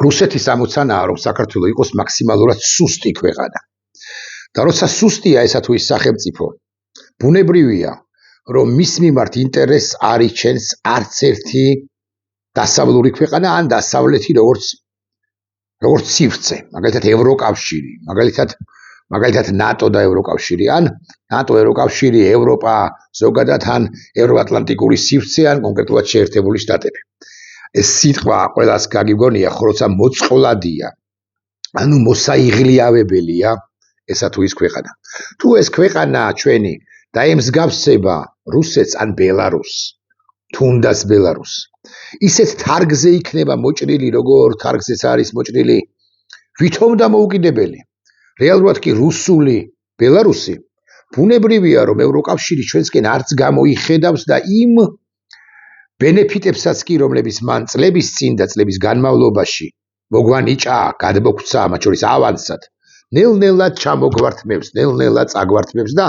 რუსეთის ამოცანაა, რომ საქართველო იყოს მაქსიმალურად სუსტი ქვეყანა. და როცა სუსტია ესა თუ ის სახელმწიფო, ბუნებრივია, რომ მის მიმართ ინტერესს არ იჩენს არც ერთი დასავლური ქვეყანა ან დასავლეთი როგორც სივრცე, მაგალითად ევროკავშირი, მაგალითად ნატო და ევროკავშირი, ან ნატო, ევროკავშირი, ევროპა, ზოგადად ან ევროატლანტიკური სივრცე, ან კონკრეტულად შეერთებული შტატები. ეს სიტყვა ყველას გაგიგონია, ხო როცა მოწყვლადია, ანუ მოსაიღლიავებელია ესა თუ ის ქვეყანა. თუ ეს ქვეყანა ჩვენი დაემსგავსება რუსეთს ან ბელარუსს, თუნდაც ბელარუსს, ისეთ თარგზე იქნება მოჭრილი, როგორ თარგზეც არის მოჭრილი ვითომ დამოუკიდებელი. რეალურად კი რუსული ბელარუსი ბუნებრივია, რომ ევროკავშირი ჩვენსკენ არც გამოიხედავს და იმ ბენეფიტებსაც კი, რომლებიც მან წლების წინ და წლების განმავლობაში მოგვანიჭა, გადმოგვცა, მათ შორის ავანსად, ნელ-ნელად ჩამოგვართმევს, ნელ-ნელად წაგვართმევს და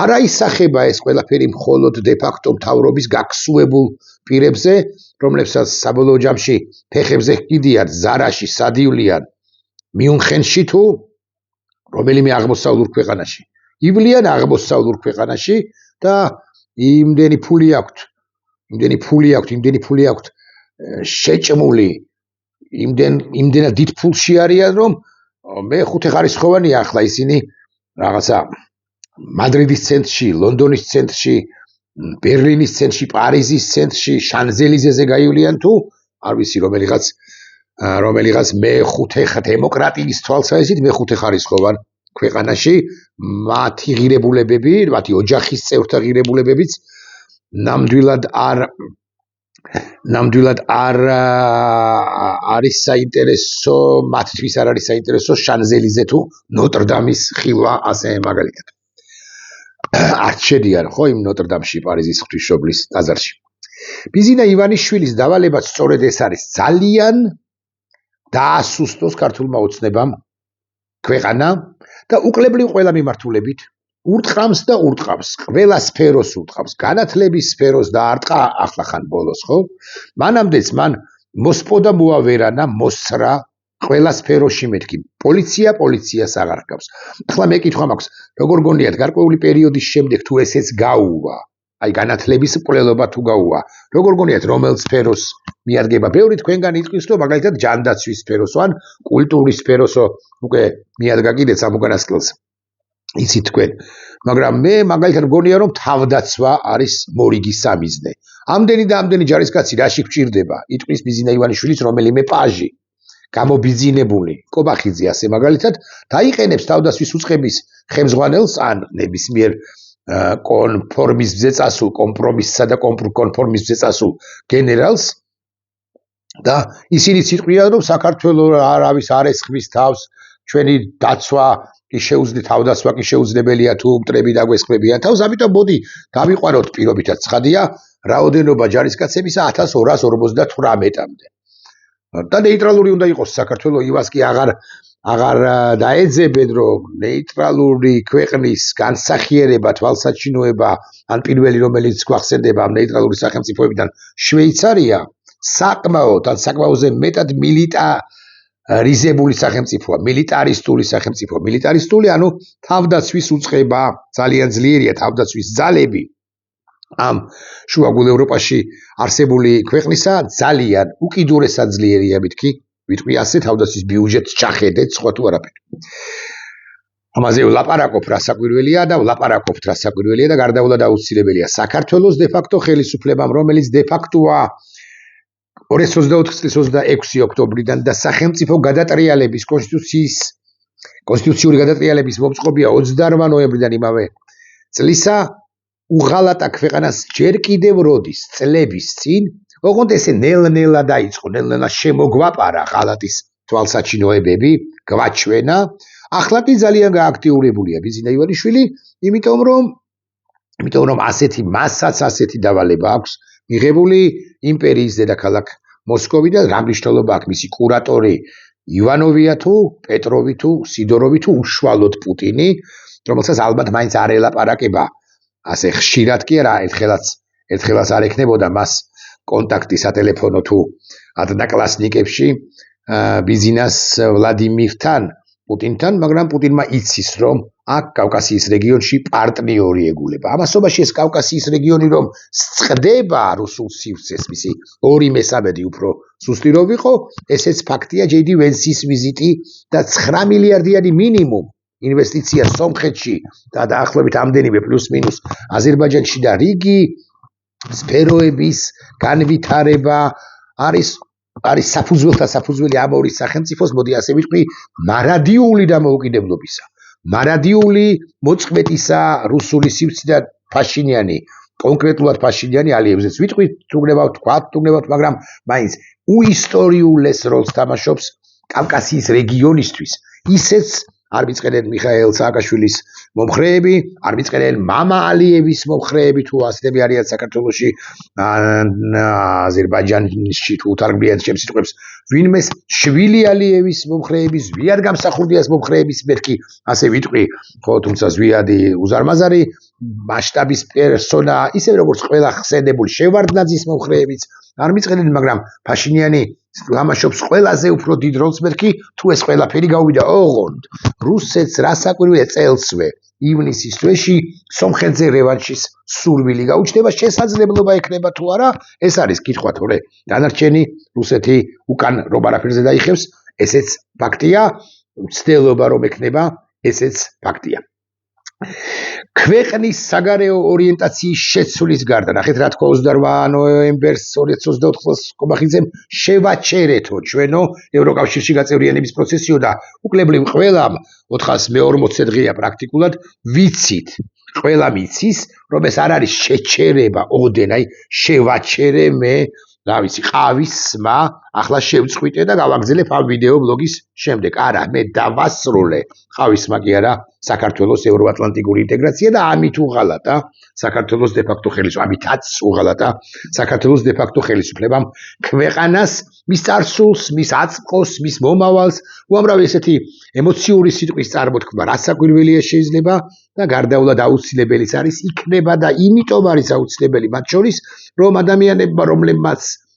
არ აისახება ეს ყველაფერი მხოლოდ დე-ფაქტო მთავრობის გაქსუებულ პირებზე, რომლებსაც საბოლოო ჯამში ფეხებზე ჰკიდიან, ზარაში, სადივლიან, მიუნხენში თუ რომელიმე აღმოსავლურ ქვეყანაში. ივლიან აღმოსავლურ ქვეყანაში და იმდენი ფული აქვთ, შეჭმული, იმდენად დიდ ფულში არიან, რომ მე ხუთეხარისხოვანია ახლა ისინი რაღაცა მადრიდის ცენტრში, ლონდონის ცენტრში, ბერლინის ცენტრში, პარიზის ცენტრში, შანზელიზეზე გაივლიან თუ არ ვიცი რომელიღაც დემოკრატიის თვალსაზრისით მეხუთეხარისხოვან ქვეყანაში მათი ღირებულებები, მათი ოჯახის წევრთა ღირებულებებიც ნამდვილად არ არის საინტერესო, მათთვის არ არის საინტერესო შანზელიზე თუ ნოტრ-დამის ხილვა, ასე მაგალითად. არც შედიან ხო იმ ნოტრ-დამში პარიზის ღვთისმშობლის ტაძარში. ბიზინა ივანიშვილის დავალებაც სწორედ ეს არის, ძალიან დაასუსტოს ქართულმა ოცნებამ ქვეყანა და უკლებრივ ყველა მიმართულებით ურტყამს და ურტყამს, ყველა სფეროს ურტყამს, განათლების სფეროს დაარტყა ახლახან ბოლოს, ხო? მანამდეც მან მოსპო და მოავერანა, მოსცრა ყველა სფეროში მეთქი. პოლიციას აღარ ჰგავს. ახლა მე კითხვა მაქვს, როგორ გონიათ გარკვეული პერიოდის შემდეგ თუ ესეც გაუვა, აი განათლების მკვლელობა თუ გაუვა, როგორ გონიათ რომელ სფეროს მიადგება? ბევრი თქვენგან იტყვის, რომ მაგალითად ჯანდაცვის სფეროსო ან კულტურის სფეროსო უკვე მიადგა კიდეც ამ უკანასკნელს. იცით თქვენ, მაგრამ მე მაგალითად მგონია, რომ თავდაცვა არის მორიგი სამიზნე. ამდენი და ამდენი ჯარისკაცი რაში გვჭირდება? იტყვის ბიზინა ივანიშვილის რომელიმე პაჟი, გამობიძინებული, კობახიძე ასე მაგალითად, დაიყენებს თავდაცვის უწყების ხელმძღვანელს ან ნებისმიერ კონფორმიზმზე წასულ, კომპრომისსა და კონფორმიზმზე წასულ გენერალს და ისინიც იტყვიან, რომ საქართველოს არავის არ ესხმის თავს, ჩვენი დაცვა თავდაცვა კი შეუძლებელია თუ მტრები დაგვესხმებიან თავს, ამიტომ მოდი დავიყვანოთ პირობითად ცხადია რაოდენობა ჯარისკაცებისა 1258-მდე. და ნეიტრალური უნდა იყოს საქართველო, იმას კი აღარ დაეძებენ, რომ ნეიტრალური ქვეყნის განსახიერება, თვალსაჩინოება, ან პირველი რომელიც გვახსენდება ამ ნეიტრალური სახელმწიფოებიდან შვეიცარია, საკმაოდ ან საკმაოზე მეტად მილიტარიზებული სახელმწიფოა, მილიტარისტული სახელმწიფო, მილიტარისტული, ანუ თავდაცვის უწყება ძალიან ძლიერია, თავდაცვის ძალები ამ შუაგულ ევროპაში არსებული ქვეყნისა ძალიან უკიდურესად ძლიერია, ვიტყვი ასე, თავდაცვის ბიუჯეტს ჩახედეთ, სხვა თუ არაფერი. ამაზე ვლაპარაკობ რა საკვირველია და გარდაულა დაუცილებელია საქართველოს დე-ფაქტო ხელისუფლებამ, რომელიც დე-ფაქტოა 2024 წლის 26 ოქტომბრიდან და სახელმწიფო გადატრიალების კონსტიტუციური გადატრიალების მომწყობია 28 ნოემბრიდან იმავე წლისა, უღალატა ქვეყანას ჯერ კიდევ როდის წლების წინ, ოღონდ ესე ნელ-ნელა დაიწყო, ნელ-ნელა შემოგვაპარა ღალატის თვალსაჩინოებები, გვაჩვენა, ახლა კი ძალიან გააქტიურებულია ბიზინა ივანიშვილი, იმიტომ რომ ასეთი დავალება აქვს მიღებული იმპერიის დედაქალაქ მოსკოვიდან, რა მნიშვნელობა აქვს მისი კურატორი ივანოვია თუ პეტროვი თუ სიდოროვი თუ უშუალოდ პუტინი, რომელსაც ალბათ მაინც არ ელაპარაკება ასე ხშირად კი არა, ერთხელაც არ ექნებოდა მას კონტაქტი სატელეფონო თუ ადნაკლასნიკებში ბიზნეს ვლადიმირთან პუტინთან, მაგრამ პუტინმა იცის, რომ აქ კავკასიის რეგიონში პარტნიორი ეგულება. ამასობაში ეს კავკასიის რეგიონი რომ სწდება რუსულ სივრცეს, მისი 2/3 უფრო სუსტი რომ იყო, ესეც ფაქტია. ჯეიდი ვენსის ვიზიტი და 9 მილიარდიანი მინიმუმ ინვესტიცია სომხეთში და დაახლოებით ამდენივე პლუს მინუს აზერბაიჯანში და რიგი სფეროების განვითარება არის საფუძველთა საფუძველი ამ ორი სახელმწიფოს, მოდი ასე ვიტყვი, მარადიული დამოუკიდებლობისა. მარადიული მოწყვეტისა რუსული სივრციდან ფაშინიანი, კონკრეტულად ფაშინიანი ალიევზეც ვიტყვით, თუ გნებავთ, მაგრამ მაინც უისტორიულეს როლს თამაშობს კავკასიის რეგიონისთვის. ისეც არ მიწყენენ მიხაელ სააკაშვილის მომხრეები, არ მიწყენენ მამა ალიევის მომხრეები, თუ ასეთები არიან საქართველოში, აზერბაიჯანში თუ უთარგმნიან ჩემს სიტყვებს, ვინმეს შვილი ალიევის მომხრეების, ზვიად გამსახურდიას მომხრეების მეთქი, ასე ვიტყვი, ხო, თუმცა ზვიადი უზარმაზარი მასშტაბის პერსონა, ისე როგორც ყველა ხსენებული შევარდნაძის მომხრეებიც არ მიწყენენ, მაგრამ ფაშინიანი ლამაშობს ყველაზე უფრო დიდ როლს მეთქი, თუ ეს ყველაფერი გავიდა ოღონდ რუსეთს რასაკვირველია წელსვე ივნისის თვეში სომხეთზე რევანშის სურვილი გაუჩნდება, შესაძლებლობა ექნება თუ არა, ეს არის კითხვა, თორე დანარჩენი რუსეთი უკან რომ არაფერზე დაიხევს, ესეც ფაქტია, ცდილობა რომ ექნება, ესეც ფაქტია. ქვეყნის საგარეო ორიენტაციის შეცვლის გარდა, ნახეთ რა თქვა 28 ნოემბერს 2024 წელს კობახიძემ, შევაჩერეთო ჩვენო ევროკავშირში გაწევრიანების პროცესიო და უკლებრივ ყველამ 440 დღეა პრაქტიკულად ვიცით, ყველა მიცის, რომ ეს არ არის შეჩერება, ოდენ, აი შევაჩერე მე, რა ვიცი, ყავის სმა, ახლა შევწყვიტე და გავაგზელებ ამ ვიდეო ბლოგის შემდეგ. არა, მე დავასრულე. ყავის სმა კი არა, საქართველოს ევროატლანტიკური ინტეგრაცია და ამით უღალატა საქართველოს დე-ფაქტო ხელისუფლებამ, ამითაც უღალატა საქართველოს დე-ფაქტო ხელისუფლებამ ქვეყანას, მის წარსულს, მის აწმყოს, მის მომავალს, უამრავი ესეთი ემოციური სიტყვის წარმოთქმა რასაკვირველია შეიძლება და გარდაულად აუცილებელიც არის, იქნება და იმიტომ არის აუცილებელი მათ შორის, რომ ადამიანებმა,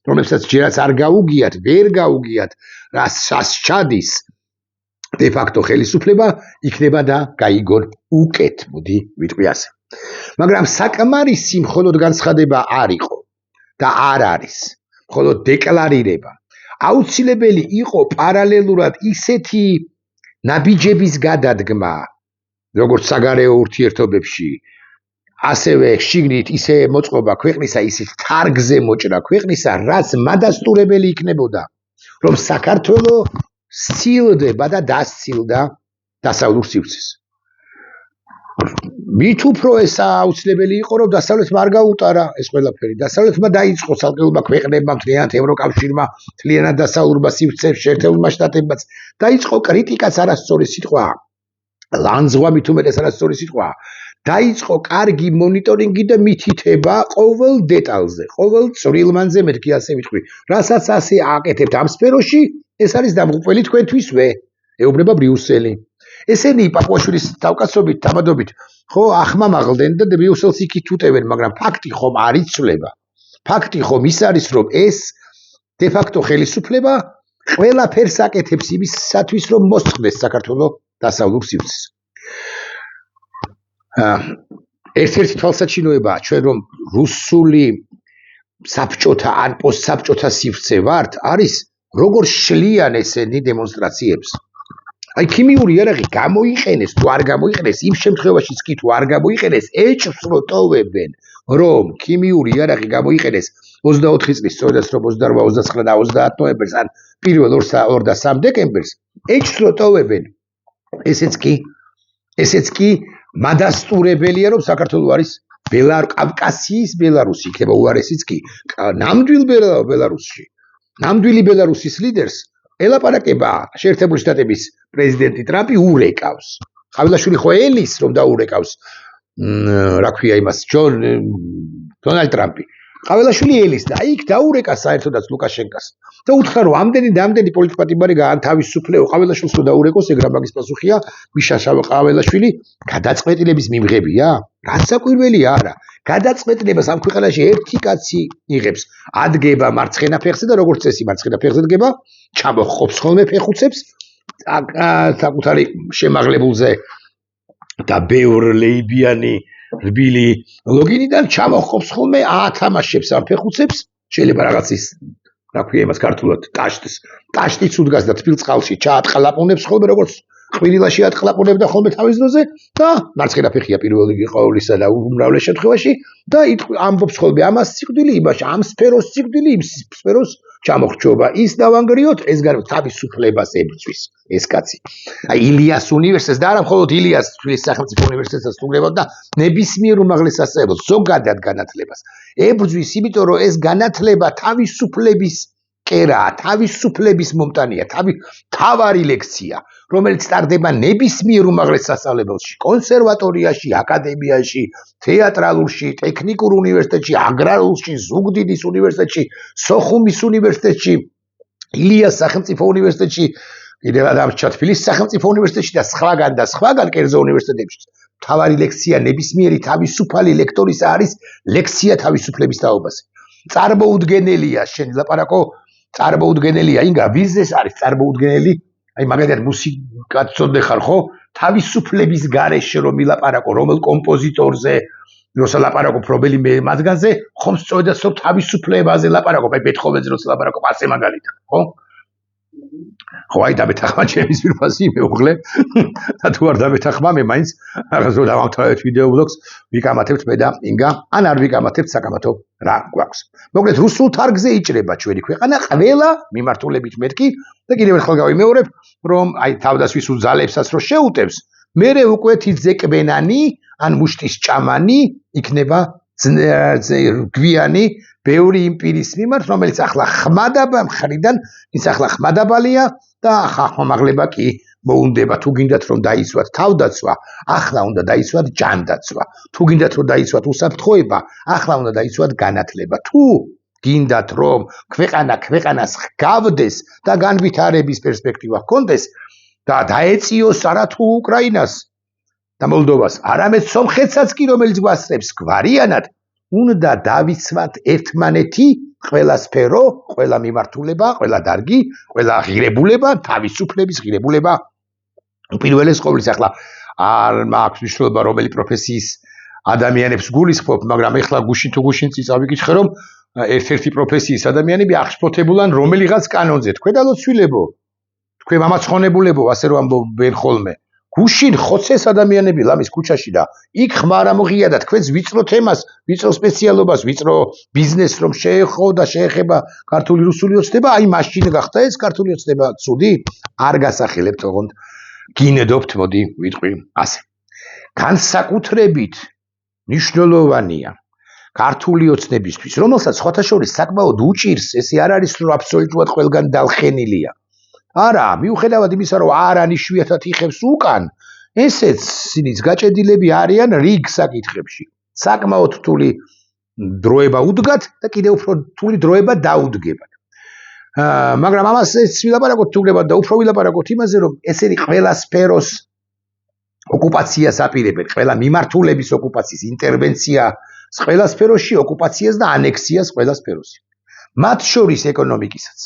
რომლებსაც ჯერაც არ გაუგიათ, ვერ გაუგიათ, რასაც ჩადის დე-ფაქტო ხელისუფლება, იქნება და გაიგონ უკეთ, მოდი ვიტყვი ასე. მაგრამ საკმარისი მხოლოდ განცხადება არ იყო და არ არის, მხოლოდ დეკლარირება. აუცილებელი იყო პარალელურად ისეთი ნაბიჯების გადადგმა, როგორც საგარეო ურთიერთობებში, ასევე შიგნით ისე მოწყობა ქვეყნისა, ისეთ თარგზე მოჭრა ქვეყნისა, რაც მადასტურებელი იქნებოდა, რომ საქართველო სცილდება და დასცილდა დასავლურ სივრცეს. მით უფრო ეს აუცილებელი იყო, რომ დასავლეთმა არ გაუტარა ეს ყველაფერი. დასავლეთმა დაიწყო ცალკეულმა ქვეყნებმა, მთლიანად ევროკავშირმა, მთლიანად დასავლურმა სივრცეებში, შეერთებულმა შტატებმაც დაიწყო კრიტიკაც არასწორი სიტყვაა. ლანძღვა მით უმეტეს არასწორი სიტყვაა. დაიწყო კარგი მონიტორინგი და მითითება ყოველ დეტალზე, ყოველ წვრილმანზე, მეთქი ასე ვიტყვი. რასაც ასე აკეთებთ ამ სფეროში, ეს არის დამღუპველი თქვენთვისვე, ეუბნება ბრიუსელი. ესენი პაპუაშვილის თავკაცობით, თამადობით, ხო, ახმამაღლდნენ და ბრიუსელს იქით უტევენ, მაგრამ ფაქტი ხომ არ იცვლება. ფაქტი ხომ ის არის, რომ ეს დე-ფაქტო ხელისუფლება ყველაფერს აკეთებს იმისათვის, რომ მოსწყდეს საქართველოს დასავლურ სივრცეს. ერთ-ერთი თვალსაჩინოებაა ჩვენ რომ რუსული საბჭოთა ან პოსტსაბჭოთა სივრცე ვართ, არის როგორ შლიან ესენი დემონსტრაციებს. აი ქიმიური იარაღი გამოიყენეს თუ არ გამოიყენეს, იმ შემთხვევაშიც კი თუ არ გამოიყენეს, ეჭვს რო ტოვებენ, რომ ქიმიური იარაღი გამოიყენეს 24 წლის, სწორედაც რომ 28, 29 და 30 ნოემბერს ან პირველ 2 და 3 დეკემბერს, ეჭვს რო ტოვებენ, ესეც კი მადასტურებელია, რომ საქართველო არის კავკასიის ბელარუსი, იქნება უარესიც კი ნამდვილ ბელარუსში. ნამდვილი ბელარუსის ლიდერს ელაპარაკება შეერთებული შტატების პრეზიდენტი ტრამპი ურეკავს. ხავილაშვილი ხო ელის რომ დაურეკავს, რა ქვია იმას, დონალდ ტრამპი. ყაველაშვილი ელის და იქ დაურეკა საერთოდაც ლუკაშენკას და უთხრა რომ ამდენი პოლიტიკპატიმარი გაანთავისუფლეო ყაველაშვილს რომ დაურეკოს ეგ რა მაგის პასუხია მიშა ყაველაშვილი გადაწყვეტილების მიმღებია რაც საკვირველია არა გადაწყვეტილებას ამ ქვეყანაში ერთი კაცი იღებს ადგება მარცხენა ფეხზე და როგორც წესი მარცხენა ფეხზე დგება ჩამოხობს ხოლმე ფეხუცებს საკუთარი შემაღლებულზე და ბევრ ლეიბიანი რბილი ლოგინიდან ჩამოხობს ხოლმე ათამაშებს ამ ფეხუცებს შეიძლება რაღაცის რა ქვია იმას ქართულად ტაშტიც უდგას და თბილ წყალში ჩაატყლაპუნებს ხოლმე როგორც ყვირილაში ატყლაპუნებდა ხოლმე თავის დროზე და მარცხენა ფეხია პირველი ყოვლისა და უმრავლეს შემთხვევაში და ამბობს ხოლმე ამას სიკვდილი იმაში ამ სფეროს სიკვდილი იმ სფეროს ჩამოხრჩობა ის დავანგრიოთ ეს თავისუფლებას ებრძვის ეს კაცი აი ილიას უნივერსიტეტს და არა მხოლოდ ილიას თბილისის სახელმწიფო უნივერსიტეტსაც სტუმრებად და ნებისმიერ უმაღლეს სასწავლებლოს ზოგადად განათლებას ებრძვის იმიტომ რომ ეს განათლება თავისუფლების კერაა თავისუფლების მომტანია თავარი ლექცია რომელიც ტარდება ნებისმიერ უმაღლეს სასწავლებელში კონსერვატორიაში აკადემიაში თეატრალურში ტექნიკურ უნივერსიტეტში აგრარულში ზუგდიდის უნივერსიტეტში სოხუმის უნივერსიტეტში ილიას სახელმწიფო უნივერსიტეტში კიდევ ადამიანთა თბილისის სახელმწიფო უნივერსიტეტში და სხვაგან კერძო უნივერსიტეტებში თავარი ლექცია ნებისმიერი თავისუფალი ლექტორის არის ლექცია თავისუფლების თაობაზე წარმოუდგენელია შენ ლაპარაკო წარმოუდგენელია ინგა ბიზნეს არის წარმოუდგენელი აი მაგალითად მუსიკაც წოდე ხარ ხო თავისუფლების გარეშე რომ მილაპარაკო რომელ კომპოზიტორზე როცა ლაპარაკობ რომელიმე მათგანზე ხომ სწორედაც რომ თავისუფლებაზე ლაპარაკობ აი ბეთჰოვენზე როცა ლაპარაკობ ასე მაგალითად ხო ხო აი დამეთახმა ჩემის პირფასი მეუღლე და თუ არ დამეთახმა მე მაინც რაღაც რომ დავამთავრებთ ვიდეო ბლოგს ვიკამათებთ მე და ინგა ან არ ვიკამათებთ საკამათო რა გვაქვს მოკლედ რუსულ თარგზე იჭრება ჩვენი ქვეყანა ყველა მიმართულებით მეთქი და კიდევ ერთხელ გავიმეორებ რომ აი თავდასხმის უძალებსაც რო შეუტევს მერე უკვე თიძეკბენანი ან მუშტის ჭამანი იქნება გვიანი ბევრი იმპირიის მიმართ რომელიც ახლა ხმადაბა მხრიდან ის ახლა ხმადაბალია და ხმამაღლება კი მოუნდება თუ გინდათ რომ დაიცვათ თავდაცვა ახლა უნდა დაიცვათ ჯანდაცვა თუ გინდათ რომ დაიცვათ უსაფრთხოება ახლა უნდა დაიცვათ განათლება თუ გინდათ რომ ქვეყანას ჰგავდეს და განვითარების პერსპექტივა ჰქონდეს და დაეწიოს არათუ უკრაინას და მოლდოვას არამედ სომხეთსაც კი რომელიც გვასწრებს გვარიანად უნდა დავიცვათ ერთმანეთი ყველა სფერო, ყველა მიმართულება, ყველა დარგი, ყველა ღირებულება, თავისუფლების ღირებულება უპირველეს ყოვლისა ახლა არ მაქვს მნიშვნელობა რომელი პროფესიის ადამიანებს გულისხმობ, მაგრამ ეხლა გუშინ თუ გუშინ წავიკითხე რომ ერთ-ერთი პროფესიის ადამიანები აღშფოთებულან რომელიღაც კანონზე თქვენ დალოცვილებო, თქვენ მამაცხონებულებო, ასე რომ ამბობენ ხოლმე გუშინ ხოცეს ადამიანები ლამის ქუჩაში და იქ ხმარამღია და თქვენს ვიწრო თემას, ვიწრო სპეციალობას, ვიწრო ბიზნესს რომ შეეხება ქართული რუსული ოცნება, აი მაშინ გახდა ეს ქართული ოცნება ცუდი, არ გასახელებთ ოღონდ გინედობთ, მოდი ვიტყვი ასე. განსაკუთრებით მნიშვნელოვანია ქართული ოცნებისთვის, რომელსაც სხვათა შორის საკმაოდ უჭირს, ესე არ არის რომ აბსოლუტურად ყველგან დალხენილია. არა, მიუხედავად იმისა, რომ არ ანიშვიათად იხებს უკან, ესეც ისინიც გაჭედილები არიან რიგ საკითხებში. საკმაოდ რთული დროება უდგათ და კიდევ უფრო რთული დროება დაუდგებათ. მაგრამ ამასაც ვილაპარაკოთ თუგებად და უფრო ვილაპარაკოთ იმაზე, რომ ესენი ყველა სფეროს ოკუპაციას აპირებენ, ყველა მიმართულების ოკუპაციის ინტერვენცია ყველა სფეროში, ოკუპაციას და ანექსიას ყველა სფეროში. მათ შორის ეკონომიკისაც.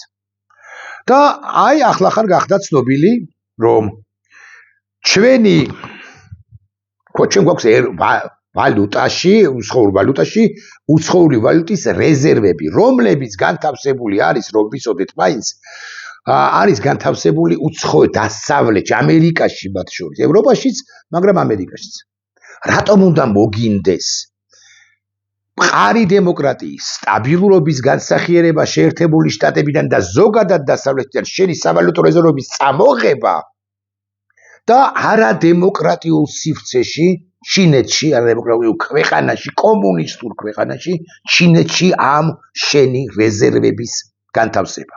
და აი ახლა ხარ გახდა ცნობილი რომ ჩვენ გვაქვს ვალუტაში, უცხოური ვალუტის რეზერვები, რომლებიც განთავსებული არის, რომ ვიცოდეთ მაინც, არის განთავსებული უცხო დასავლეთში, ამერიკაში მათ შორის, ევროპაშიც, მაგრამ ამერიკაშიც. რატომ უნდა მოგინდეს მყარი დემოკრატიის, სტაბილურობის განსახიერება შეერთებული შტატებიდან და ზოგადად დასავლეთიდან შენი სავალუტო რეზერვების წამოღება და არადემოკრატიულ სივრცეში, ჩინეთში, არადემოკრატიულ ქვეყანაში, კომუნისტურ ქვეყანაში, ჩინეთში ამ შენი რეზერვების განთავსება.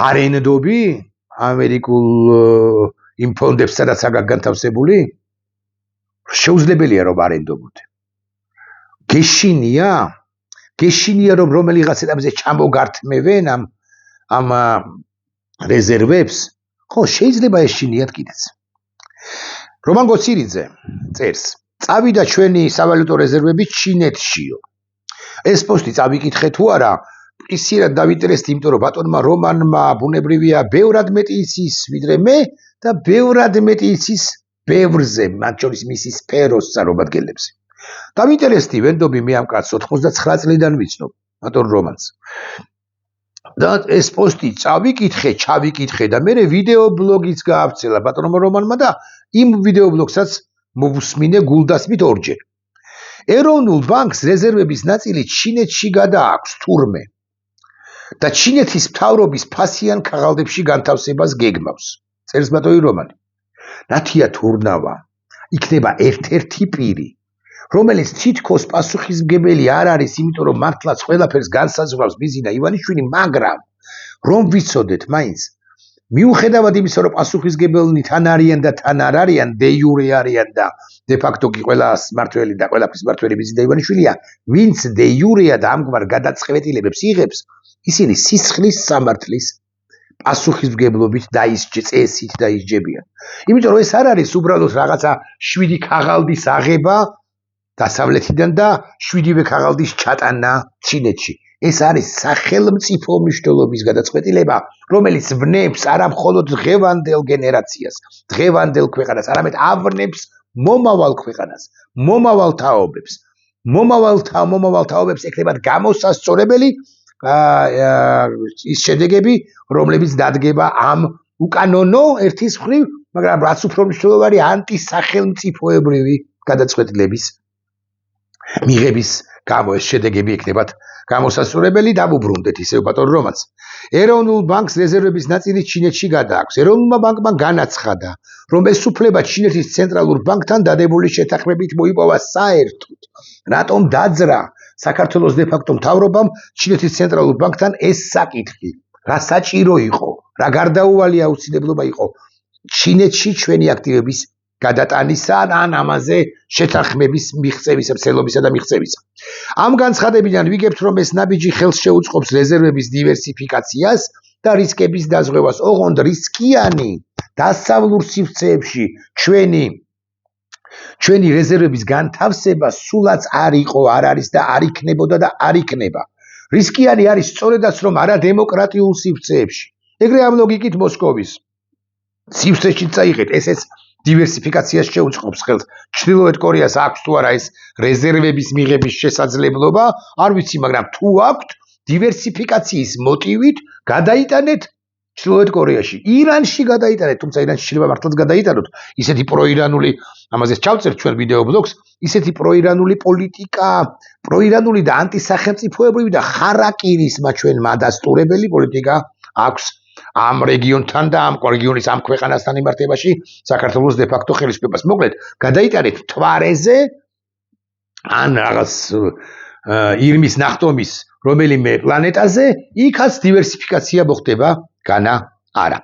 არ ენდობი ამერიკულ იმ ფონდებს, სადაც აგ განთავსებული? შეუძლებელია რომ არ ენდობოდი. გეშინია გეშინია რომ რომელიღაც ეტაპზე ჩამოგართმევენ ამ რეზერვებს, ხო, შეიძლება ეშინიათ კიდეც. რომან გოცირიძე წერს, წავიდა ჩვენი სავალუტო რეზერვები ჩინეთშიო. ეს პოსტი წავიკითხე თუ არა, ისინი დავინტერესდი, იმიტომ რომ ბატონმა რომანმა ბუნებრივია ბევრად მეტი იცის ვიდრე მე და ბევრად მეტი იცის ბევრზე, მათ შორის მისი სფეროს წარმომადგენლებზე. დავინტერესდი, ვენდობი მე ამ კაცს 99 წლიდან ვიცნობ, ბატონ რომანს. და ეს პოსტი ჩავიკითხე და მე ვიდეო ბლოგიც გაავრცელა ბატონმა რომანმა და იმ ვიდეო ბლოგსაც მოვუსმინე გულდასმით ორჯერ. ეროვნულ ბანკს რეზერვების ნაწილი ჩინეთში გადააქვს თურმე და ჩინეთის მთავრობის ფასიან ქაღალდებში განთავსებას გეგმავს. წერს ბატონი რომანი. ნათია თურნავა იქნება ერთ-ერთი პირი, რომელიც თითქოს პასუხისმგებელი არ არის, იმიტომ რომ მართლაც ყველაფერს განსაზღვრავს ბიზინა ივანიშვილი, მაგრამ რომ ვიცოდეთ მაინც, მიუხედავად იმისა, რომ პასუხისმგებელნი თან არიან და თან არ არიან, დე იურე არიან და დე ფაქტო კი ყველას მართველი და ყველაფრის მართველი ბიზინა ივანიშვილია, ვინც დე იურეა და ამგვარ გადაწყვეტილებებს იღებს, ისინი სისხლის სამართლის პასუხისმგებლობით წესით დაისჯებიან. იმიტომ რომ ეს არ არის უბრალოდ რაღაცა 7 ქაღალდის აღება დასავლეთიდან და 7-ვე ქაღალდის ჩატანა ჩინეთში. ეს არის სახელმწიფო მნიშვნელობის გადაწყვეტილება, რომელიც ვნებს არა მხოლოდ დღევანდელ გენერაციას, დღევანდელ ქვეყანას, არამედ ავნებს მომავალ ქვეყანას, მომავალ თაობებს. მომავალ თაობებს ეკნებათ გამოსასწორებელი ის შედეგები, რომლებიც დადგება ამ უკანონო ერთის მხრივ, მაგრამ რაც უფრო მნიშვნელოვანი ანტისახელმწიფოებრივი გადაწყვეტილების მიღების გამო ეს შედეგები ეკნებათ გამოსასწორებელი. დავუბრუნდეთ ისევ ბატონ რომანს. ეროვნულ ბანკს რეზერვების ნაწილი ჩინეთში გადააქვს. ეროვნულმა ბანკმა განაცხადა, რომ ეს უფლება ჩინეთის ცენტრალურ ბანკთან დადებული შეთანხმებით მოიპოვა საერთოდ. რატომ დაძრა საქართველოს დე ფაქტო მთავრობამ ჩინეთის ცენტრალურ ბანკთან ეს საკითხი? რა საჭირო იყო? რა გარდაუვალი აუცილებლობა იყო ჩინეთში ჩვენი აქტივების გადატანისა ან ამაზე შეთანხმების მიღწევისა, მცდელობისა და მიღწევისა. ამ განცხადებიდან ვიგებთ, რომ ეს ნაბიჯი ხელს შეუწყობს რეზერვების დივერსიფიკაციას და რისკების დაზღვევას. ოღონდ რისკიანი დასავლურ სივრცეებში ჩვენი რეზერვების განთავსება სულაც არ იყო, არ არის და არ იქნებოდა და არ იქნება. რისკიანი არის სწორედაც რომ არადემოკრატიულ სივრცეებში. ეგრე ამ ლოგიკით მოსკოვის სივრცეში წაიღეთ, ესეც დივერსიფიკაციას შეუწყობს ხელს. ჩრდილოეთ კორეას აქვს თუ არა ეს რეზერვების მიღების შესაძლებლობა, არ ვიცი, მაგრამ თუ აქვთ დივერსიფიკაციის მოტივით გადაიტანეთ ჩრდილოეთ კორეაში, ირანში გადაიტანეთ, თუმცა ირანში შეიძლება მართლაც გადაიტანოთ. ისეთი პროირანული, ამაზეც ჩავწერთ ჩვენ ვიდეო ბლოგს, ისეთი პროირანული პოლიტიკა, პროირანული და ანტისახელმწიფოებრივი და ხარაკირის მაჩვენმა დასტურებელი პოლიტიკა აქვს ამ რეგიონთან და ამ რეგიონის ამ ქვეყანასთან მიმართებაში საქართველოს დე ფაქტო ხელისუფლებას. მოკლედ, გადაიტანეთ თვარეზე ან რაღაც ირმის ნახტომის რომელიმე პლანეტაზე, იქაც დივერსიფიკაცია მოხდება, განა არა.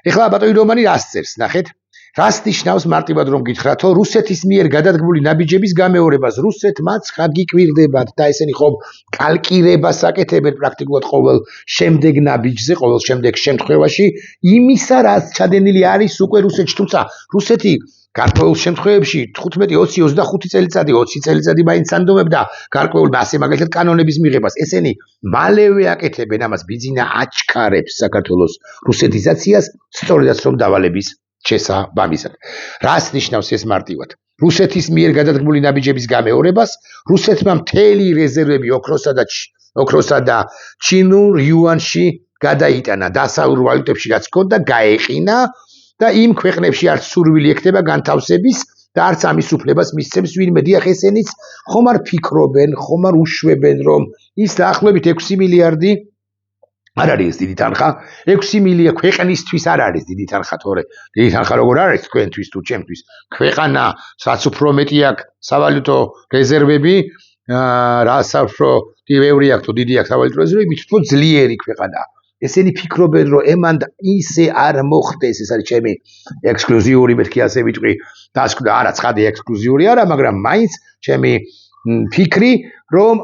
ეხლა ბატონი რომანი რას წერს, ნახეთ. რას ნიშნავს მარტივად რომ გითხრათო, რუსეთის მიერ გადადგმული ნაბიჯების გამეორებას. რუსეთმა გიკვირდებათ და ესენი ხომ კალკირებას აკეთებენ პრაქტიკულად ყოველ შემდეგ ნაბიჯზე, ყოველ შემდეგ შემთხვევაში, იმისა რაც ჩადენილი არის უკვე რუსეთში, თუმცა რუსეთი გარკვეულ შემთხვევებში 15-20-25 წელიწადი, 20 წელიწადი მაინც ანდომებდა გარკვეულ ასე მაგალითად კანონების მიღებას. ესენი მალევე აკეთებენ ამას, ბიძინა აჩქარებს საქართველოს რუსეთიზაციას, სწორედაც რომ დავალების შესაბამისად. რას ნიშნავს ეს მარტივად? რუსეთის მიერ გადადგმული ნაბიჯების გამეორებას, რუსეთმა მთელი რეზერვები ოქროსა და ჩინურ იუანში გადაიტანა, დასავლურ ვალუტებში რაც ჰქონდა, გაეყინა და იმ ქვეყნებში არც სურვილი ექნება განთავსების და არც ამის უფლებას მისცემს ვინმე. დიახ, ესენიც ხომ არ ფიქრობენ, ხომ არ უშვებენ, რომ ის დაახლოებით 6 მილიარდი არ არის ეს დიდი თანხა, 6 მილია ქვეყნისთვის არ არის დიდი თანხა, თორე დიდი თანხა როგორ არის თქვენთვის თუ ჩემთვის? ქვეყანა, რაც უფრო მეტი აქვს სავალუტო რეზერვები, რაც უფრო ბევრი აქვს თუ დიდი აქვს სავალუტო რეზერვები, მით უფრო ძლიერი ქვეყანაა. ესენი ფიქრობენ, რომ ემან ისე არ მოხდეს, ეს არის ჩემი ექსკლუზიური, მეთქი ასე ვიტყვი, დასკვნა, არა, ცხადი ექსკლუზიური არა, მაგრამ მაინც ჩემი ფიქრი, რომ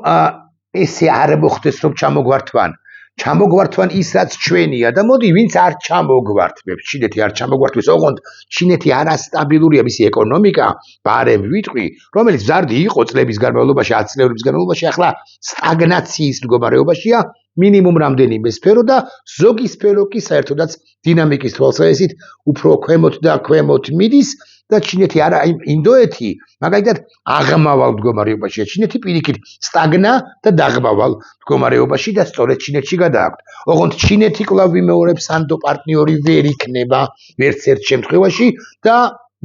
ესე არ მოხდეს რომ ჩამოგვართვან. ჩამოგვართვან ის რაც ჩვენია და მოდი ვინც არ ჩამოგვართვებს, ჩინეთი არ ჩამოგვართვებს, ოღონდ ჩინეთი არასტაბილურია მისი ეკონომიკა, ბარემ ვიტყვი, რომელიც მზარდი იყო წლების განმავლობაში, 10 წლების განმავლობაში, ახლა სტაგნაციის მდგომარეობაშია, მინიმუმ რამდენიმე სფერო და ზოგი სფერო კი საერთოდაც დინამიკის თვალსაზრისით უფრო ქვემოთ და ქვემოთ მიდის და ჩინეთი არა ინდოეთი მაგალითად აღმავალ მდგომარეობაშია. ჩინეთი პირიქით სტაგნა და დაღმავალ მდგომარეობაში და სწორედ ჩინეთში გადააქვთ. ოღონდ ჩინეთი კვლავ ვიმეორებს სანდო პარტნიორი ვერ იქნება ვერც ერთ შემთხვევაში და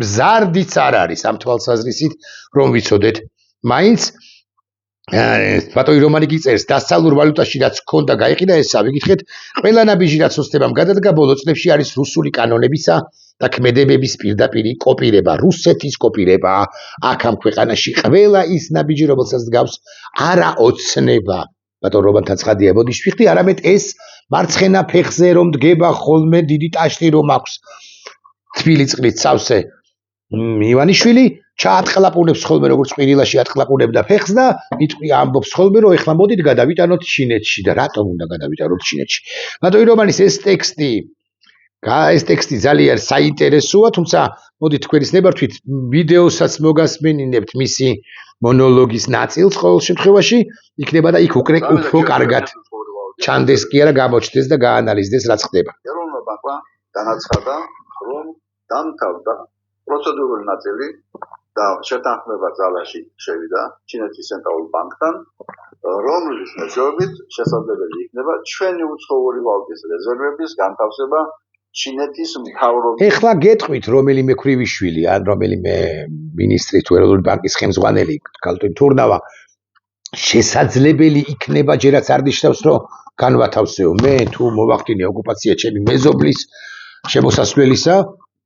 მზარდიც არ არის ამ თვალსაზრისით რომ ვიცოდეთ. მაინც ბატონი რომანი გიწერს დასავლურ ვალუტაში რაც ქონდა გაიყიდა ესა ვიკითხეთ ყველა ნაბიჯი რაც ოცნებამ გადადგა ბოლო წლებში არის რუსული კანონებისა და ქმედებების პირდაპირი კოპირება, რუსეთის კოპირება. აქ ამ ქვეყანაში ყველა ის ნაბიჯი რომელსაც დგავს არა ოცნება. ბატონ რომანთან ცხადია ბოდიშვიხტი, არამედ ეს მარცხენა ფეხზე რომ დგება ხოლმე დიდი ტაშტი რომ აქვს თბილი წყლით სავსე ივანიშვილი ჩაატყლაპუნებს ხოლმე როგორც ყვირილაში ატყლაპუნებდა ფეხს და იტყვი ამბობს ხოლმე რომ ეხლა მოდით გადავიტანოთ ჩინეთში და რატომ უნდა გადავიტანოთ ჩინეთში. ბატონი რომანის ეს ტექსტი ძალიან საინტერესოა, თუმცა მოდით თქვენის ნებართვით ვიდეოსაც მოგასმენინებთ მისი მონოლოგის ნაწილს ყოველ შემთხვევაში იქნება და იქ უკვე უფრო კარგად ჩანდეს კი არა გამოჩნდეს და გაანალიზდეს რაც ხდება. ეროვნულ ბანკმა განაცხადა რომ დამთავრდა პროცედურული ნაწილი და შეთანხმება ძალაში შევიდა ჩინეთის ცენტრალურ ბანკთან, რომლის მეშვეობით შესაძლებელი იქნება ჩვენი უცხოური ვალუტის რეზერვების განთავსება ჩინეთის მთავრობის. ეხლა გეტყვით რომელიმე ქვრივიშვილი ან რომელიმე მინისტრი თუ ეროვნული ბანკის ხელმძღვანელი ქალტვინ თურნავა შესაძლებელი იქნება ჯერაც არ ნიშნავს რომ განვათავსეო. მე თუ მოვახდინე ოკუპაცია ჩემი მეზობლის შემოსასვლელისა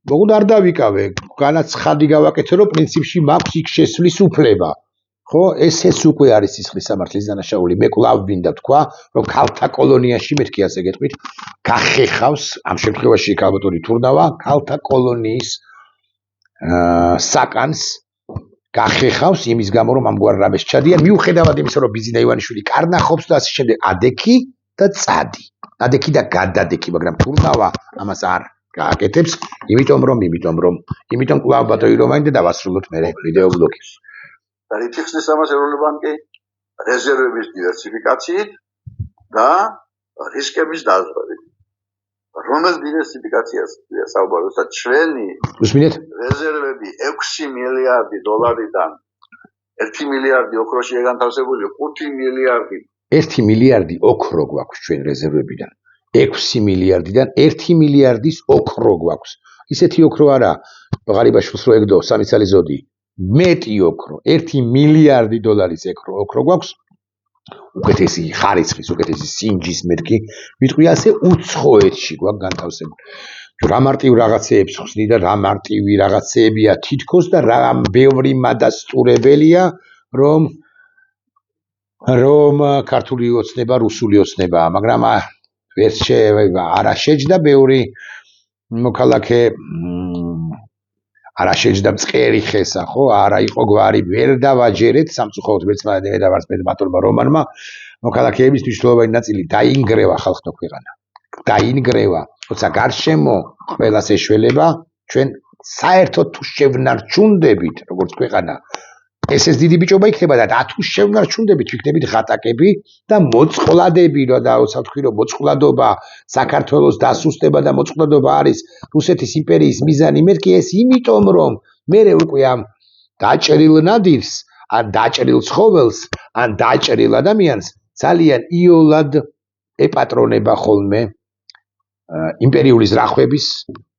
მოგვდა არ დავიკავე, განაცხადი გავაკეთე რომ პრინციპში მაქვს იქ შესვლის უფლება. ხო, ესეც უკვე არის სისხლის სამართლის დანაშაული. მე კვლავ მინდა თქვა, რომ ქალთა კოლონიაში მეთქი ასე გეტყვით, გახეხავს ამ შემთხვევაში ქალბატონი თურნავა, ქალთა კოლონიის საკანს გახეხავს იმის გამო რომ ამგვარ რამეს ჩადიან, მიუხედავად იმისა რომ ბიზინა ივანიშვილი კარნახობს და ასე შემდეგ, ადექი და წადი. ადექი და გადადექი, მაგრამ თურნავა ამას არ გააკეთებს, იმიტომ კვლავ ბატონი რომანი და დავასრულოთ მე ვიდეო ბლოგი. რიფიხსნის ამას ეროვნული ბანკი რეზერვების დივერსიფიკაციით და რისკების დაზღვევით. რომელ დივერსიფიკაციას საუბარია? ჩვენი რეზერვები 6 მილიარდი დოლარიდან 1 მილიარდი ოქროშია განთავსებული, 5 მილიარდი 1 მილიარდი ოქრო გვაქვს ჩვენ რეზერვებიდან. 6 მილიარდიდან 1 მილიარდის ოქრო გვაქვს. ისეთი ოქრო არა, ღარიბაშვილს რო ეგდო 3 წელი ზოდი. მეტი ოქრო, 1 მილიარდი დოლარის ოქრო გვაქვს. უკეთესი ხარისხის, უკეთესი სინჯის მეთქი, ვიტყვი ასე უცხოეთში გვაქვს განთავსებული. რა მარტივ რაღაცეებს ხსნი და რა მარტივი რაღაცეებია თითქოს და რა ბევრი მადასტურებელია, რომ ქართული ოცნება, რუსული ოცნება, მაგრამ არა შეჯდა ბევრი მოქალაქე არა შეჯდა მწყერი ხესა, ხო? არა იყო გვარი, ვერ დავაჯერეთ სამწუხაროდ მეცნიერებმა და ვარც ბატონმა რომანმა მოქალაქეების მნიშვნელოვანი ნაწილი დაინგრევა ხალხთა ქვეყანა. დაინგრევა, როცა გარშემო ყველას ეშველება, ჩვენ საერთოდ თუ შევნარჩუნდებით, როგორც ქვეყანა, ესეც დიდი ბიჭობა იქნება და თუ შევნარჩუნდებით, ვიქნებით ღატაკები და მოწყვლადები, და ვთქვი რომ მოწყვლადობა საქართველოს დასუსტება და მოწყვლადობა არის რუსეთის იმპერიის მიზანი მეთქი ეს იმიტომ რომ მე უკვე ამ დაჭრილ ნადირს, ან დაჭრილ ცხოველს, ან დაჭრილ ადამიანს ძალიან იოლად ეპატრონება ხოლმე იმპერიული ზრახვების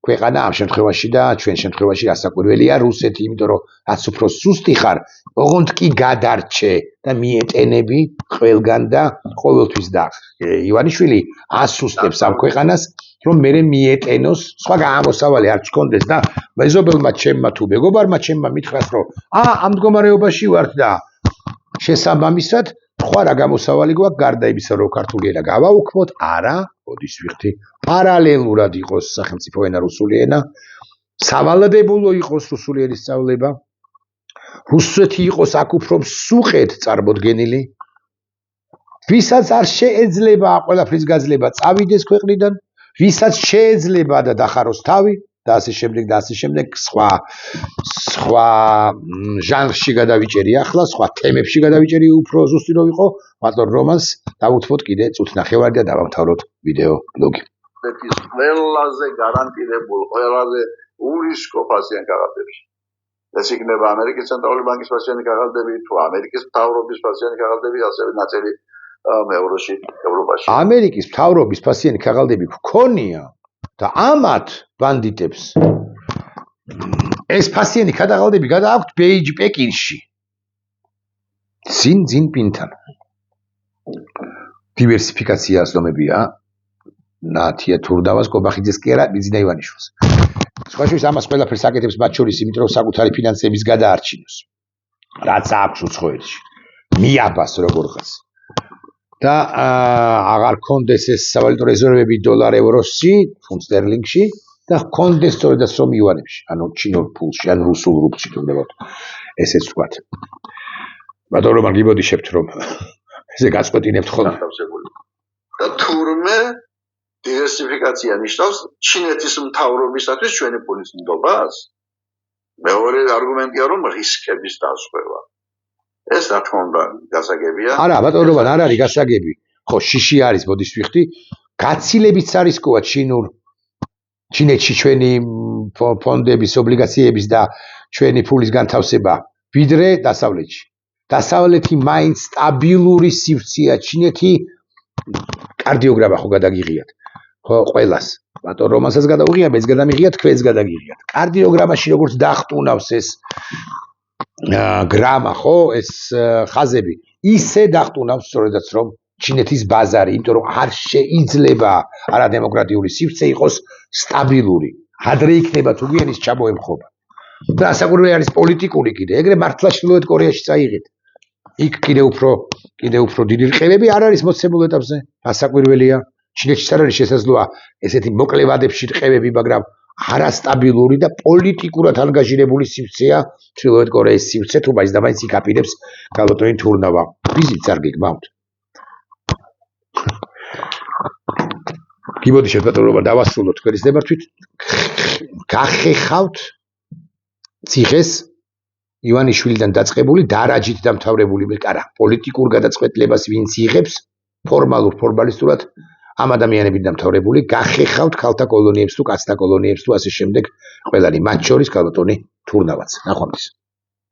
ქვეყანა ამ შემთხვევაში და ჩვენ შემთხვევაში რასაკვირველია რუსეთი, იმიტომ რომ რაც უფრო სუსტი ხარ, ოღონდ კი გადარჩე და მიეტენები ყველგან და ყოველთვის და ივანიშვილი ასუსტებს ამ ქვეყანას, რომ მე მიეტენოს, სხვა გამოსავალი არ ჩქონდეს და მეზობელმა ჩემმა თუ მეგობარმა ჩემმა მითხრას, რომ ამ მდგომარეობაში ვართ და შესაბამისად სხვა რა გამოსავალი გვაქვს გარდა იმისა, რომ ქართული ენა გავაუქმოთ, არა, ოდის ვიხდი, პარალელურად იყოს სახელმწიფო ენა რუსული ენა, სავალდებულო იყოს რუსული ენის სწავლება, რუსეთი იყოს აქ უფრო მსუყედ წარმოდგენილი, ვისაც არ შეეძლება ყველაფრის გაძლება წავიდეს ქვეყნიდან, ვისაც შეეძლება და დახაროს თავი და ასე შემდეგ სხვა ჟანრში გადავიჭერი ახლა, სხვა თემებში გადავიჭერი უფრო ზუსტი რო ვიყო, ბატონ რომანს დავუთმოთ კიდე წუთ ნახევარი და დავამთავროთ ვიდეო ბლოგი. ეს ყველაზე გარანტირებულ, ყველაზე ურისკო ფასიან კაღალდებში. ეს იქნება ამერიკის ცენტრალური ბანკის ფასიანი კაღალდები, თუ ამერიკის მთავრობის ფასიანი კაღალდები, ასევე ნაწილი ევროპაში. ამერიკის მთავრობის ფასიანი კაღალდები გქონია და ამათ ბანდიტებს ეს ფასიანი კაღალდები გადააქვთ პეკინში. ძინ პინთან. დივერსიფიკაცია ასლომებია. ნათია თურდავას, კობახიძეს კი არა, ბიძინა ივანიშვილს. სხვა შორის ამას ყველაფერს აკეთებს მათ შორის, იმიტომ რომ საკუთარი ფინანსების გადაარჩინოს. რაც აქვს უცხოეთში. მიაბას როგორღაც. და აღარ კონდეს ეს სავალუტო რეზერვები დოლარ ევროში, ფუნტ სტერლინგში და კონდეს სწორედ სრომ იუანებში, ანუ ჩინურ ფულში, ან რუსულ რუბლში თუნდაც ესეც ვთქვათ. ბატონო რომან გიბოდიშებთ რომ ესე გაწყვეტინებთ ხოლმე. და თურმე დივერსიფიკაცია ნიშნავს ჩინეთის მთავრობისათვის ჩვენი ფულის ნდობას. მეორე არგუმენტია რომ რისკების დაზღვევა. ეს რა თქმა უნდა გასაგებია. არა, ბატონო რომან არ არის გასაგები. ხო, შიში არის, მოდის ვიხდი. გაცილებიც არის ყოა ჩინეთში ჩვენი ფონდების, ობლიგაციების და ჩვენი ფულის განთავსება ვიდრე დასავლეთში. დასავლეთი მაინც სტაბილური სივრცეა, ჩინეთი კარდიოგრამა ხო გადაგიღიათ. ხო, ყველას. ბატონ რომანსაც გადაუღია, მეც გადამიღია, თქვენს გადაგიღიათ. კარდიოგრამაში როგორც დახტუნავს ეს გრამა, ხო, ეს ხაზები, ისე დახტუნავს სწორედაც რომ ჩინეთის ბაზარი, იმიტომ რომ არ შეიძლება არადემოკრატიული სივრცე იყოს სტაბილური. ადრე იქნება თუ გიანის ჩამოემხობა. და ასაკურველი არის პოლიტიკური კიდე, ეგრე მართლა ჩრდილოეთ კორეაში წაიღეთ. იქ კიდე უფრო დიდი რყევები არ არის მოცემულ ეტაპზე. ასაკვირველია. ჩინეთში არ არის შესაძლოა ესეთი მოკლე ვადებში რყევები, მაგრამ არასტაბილური და პოლიტიკურად ანგაჟირებული სივრცეა ჩრდილოეთ კორეის სივრცე, თუ მაინც და მაინც იქ აპირებს გალოტონი თურნავა. ვიზიტს არ გიგმავთ. გიბოდიშეთ ბატონო, დავასრულოთ თქვენის ნებართვით. გახეხავთ ციხეს ივანიშვილიდან დაწყებული დარაჯით დამთავრებული მეკარა პოლიტიკურ გადაწყვეტილებას ვინც იღებს ფორმალისტურად ამ ადამიანებით დამთავრებული გახეხავთ ქალთა კოლონიებს თუ კაცთა კოლონიებს თუ ასე შემდეგ ყველანი მათ შორის გალოტონი თურნავაც. ნახვამდის.